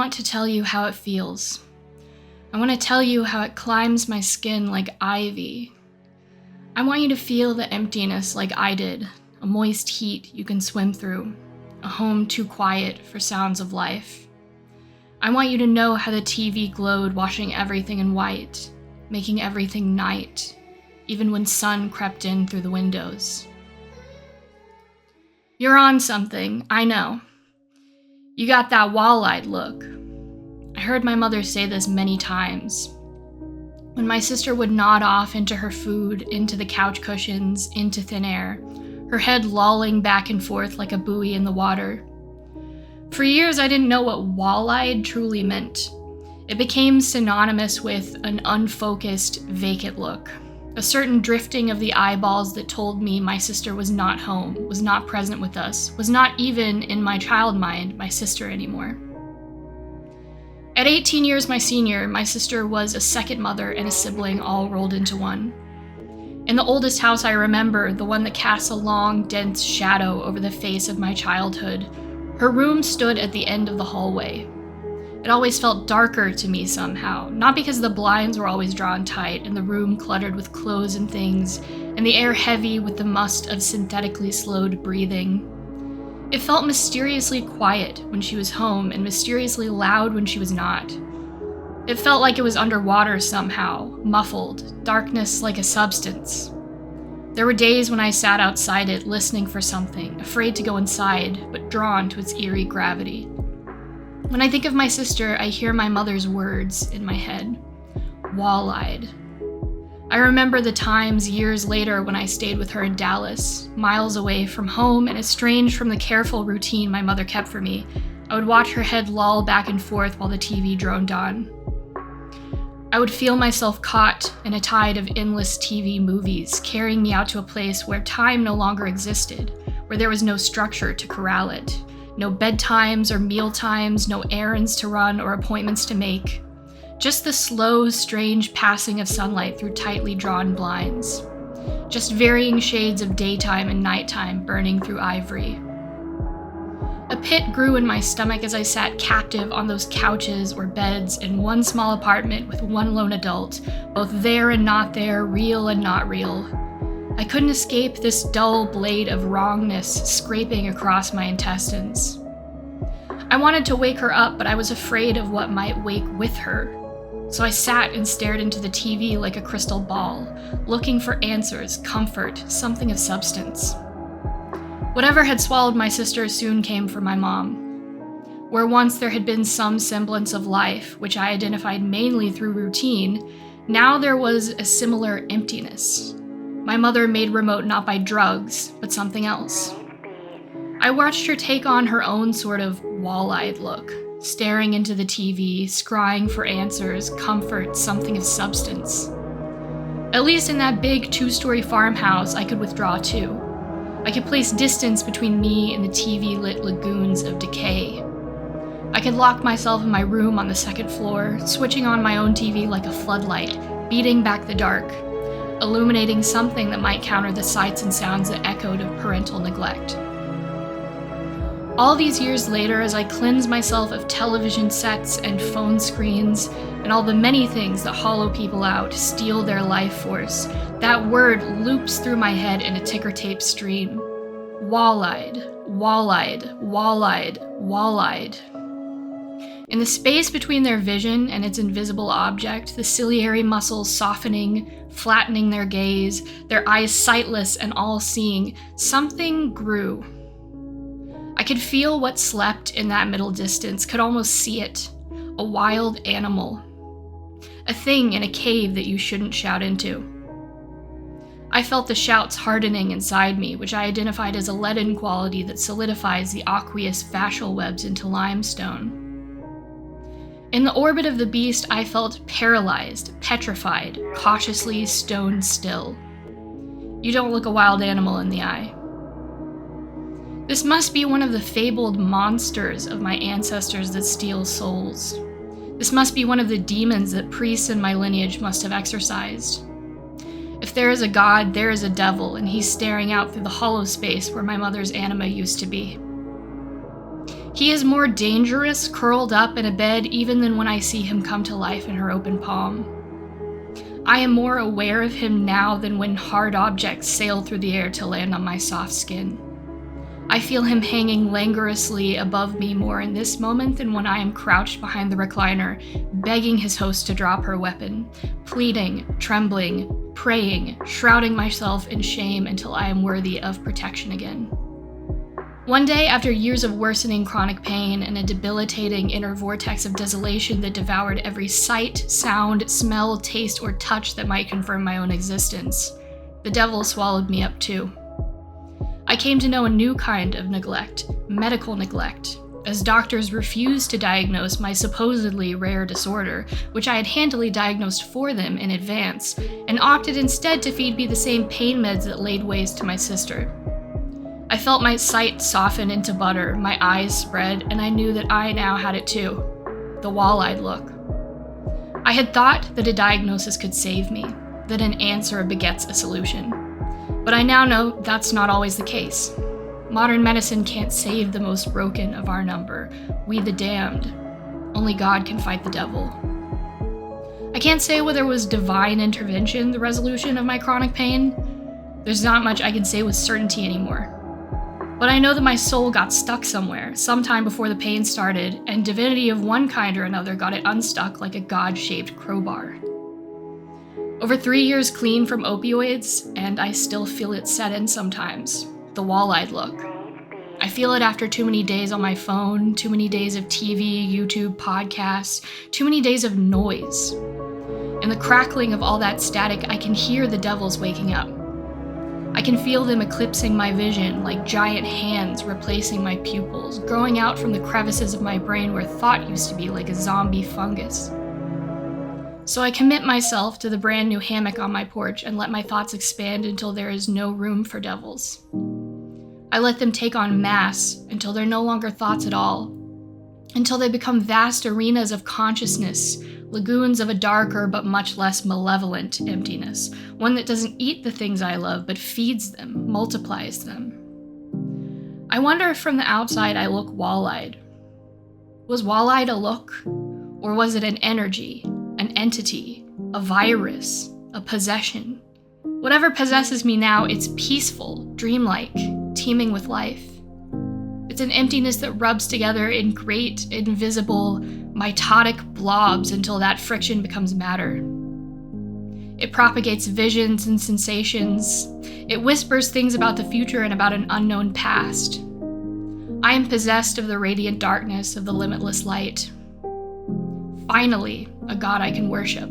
want to tell you how it feels. I want to tell you how it climbs my skin like ivy. I want you to feel the emptiness like I did, a moist heat you can swim through, a home too quiet for sounds of life. I want you to know how the TV glowed, washing everything in white, making everything night, even when sun crept in through the windows. You're on something, I know. You got that wall-eyed look. I heard my mother say this many times. When my sister would nod off into her food, into the couch cushions, into thin air, her head lolling back and forth like a buoy in the water. For years, I didn't know what wall-eyed truly meant. It became synonymous with an unfocused, vacant look. A certain drifting of the eyeballs that told me my sister was not home, was not present with us, was not even, in my child mind, my sister anymore. At 18 years my senior, my sister was a second mother and a sibling all rolled into one. In the oldest house I remember, the one that casts a long, dense shadow over the face of my childhood, her room stood at the end of the hallway. It always felt darker to me somehow, not because the blinds were always drawn tight and the room cluttered with clothes and things, and the air heavy with the must of synthetically slowed breathing. It felt mysteriously quiet when she was home and mysteriously loud when she was not. It felt like it was underwater somehow, muffled, darkness like a substance. There were days when I sat outside it listening for something, afraid to go inside, but drawn to its eerie gravity. When I think of my sister, I hear my mother's words in my head. Wall-eyed. I remember the times years later when I stayed with her in Dallas, miles away from home and estranged from the careful routine my mother kept for me. I would watch her head loll back and forth while the TV droned on. I would feel myself caught in a tide of endless TV movies, carrying me out to a place where time no longer existed, where there was no structure to corral it. No bedtimes or meal times, no errands to run or appointments to make. Just the slow, strange passing of sunlight through tightly drawn blinds. Just varying shades of daytime and nighttime burning through ivory. A pit grew in my stomach as I sat captive on those couches or beds in one small apartment with one lone adult, both there and not there, real and not real. I couldn't escape this dull blade of wrongness scraping across my intestines. I wanted to wake her up, but I was afraid of what might wake with her. So I sat and stared into the TV like a crystal ball, looking for answers, comfort, something of substance. Whatever had swallowed my sister soon came for my mom. Where once there had been some semblance of life, which I identified mainly through routine, now there was a similar emptiness. My mother made remote not by drugs, but something else. I watched her take on her own sort of wall-eyed look, staring into the TV, scrying for answers, comfort, something of substance. At least in that big 2-story farmhouse, I could withdraw too. I could place distance between me and the TV-lit lagoons of decay. I could lock myself in my room on the second floor, switching on my own TV like a floodlight, beating back the dark, illuminating something that might counter the sights and sounds that echoed of parental neglect. All these years later, as I cleanse myself of television sets and phone screens, and all the many things that hollow people out, steal their life force, that word loops through my head in a ticker tape stream. Wall-eyed, wall-eyed, wall-eyed, wall-eyed. In the space between their vision and its invisible object, the ciliary muscles softening, flattening their gaze, their eyes sightless and all-seeing, something grew. I could feel what slept in that middle distance, could almost see it. A wild animal. A thing in a cave that you shouldn't shout into. I felt the shouts hardening inside me, which I identified as a leaden quality that solidifies the aqueous fascial webs into limestone. In the orbit of the beast, I felt paralyzed, petrified, cautiously stone still. You don't look a wild animal in the eye. This must be one of the fabled monsters of my ancestors that steal souls. This must be one of the demons that priests in my lineage must have exorcised. If there is a god, there is a devil, and he's staring out through the hollow space where my mother's anima used to be. He is more dangerous curled up in a bed even than when I see him come to life in her open palm. I am more aware of him now than when hard objects sail through the air to land on my soft skin. I feel him hanging languorously above me more in this moment than when I am crouched behind the recliner, begging his host to drop her weapon, pleading, trembling, praying, shrouding myself in shame until I am worthy of protection again. One day, after years of worsening chronic pain and a debilitating inner vortex of desolation that devoured every sight, sound, smell, taste, or touch that might confirm my own existence, the devil swallowed me up too. I came to know a new kind of neglect, medical neglect, as doctors refused to diagnose my supposedly rare disorder, which I had handily diagnosed for them in advance, and opted instead to feed me the same pain meds that laid waste to my sister. I felt my sight soften into butter, my eyes spread, and I knew that I now had it too, the wall-eyed look. I had thought that a diagnosis could save me, that an answer begets a solution. But I now know that's not always the case. Modern medicine can't save the most broken of our number, we the damned. Only God can fight the devil. I can't say whether it was divine intervention the resolution of my chronic pain. There's not much I can say with certainty anymore. But I know that my soul got stuck somewhere, sometime before the pain started, and divinity of one kind or another got it unstuck like a God-shaped crowbar. Over 3 years clean from opioids, and I still feel it set in sometimes, the wall-eyed look. I feel it after too many days on my phone, too many days of TV, YouTube, podcasts, too many days of noise. In the crackling of all that static, I can hear the devils waking up. I can feel them eclipsing my vision like giant hands replacing my pupils, growing out from the crevices of my brain where thought used to be like a zombie fungus. So I commit myself to the brand new hammock on my porch and let my thoughts expand until there is no room for devils. I let them take on mass until they're no longer thoughts at all, until they become vast arenas of consciousness, lagoons of a darker but much less malevolent emptiness, one that doesn't eat the things I love but feeds them, multiplies them. I wonder if from the outside I look wall-eyed. Was wall-eyed a look? Or was it an energy? An entity, a virus, a possession. Whatever possesses me now, it's peaceful, dreamlike, teeming with life. It's an emptiness that rubs together in great, invisible, mitotic blobs until that friction becomes matter. It propagates visions and sensations. It whispers things about the future and about an unknown past. I am possessed of the radiant darkness of the limitless light. Finally, a God I can worship.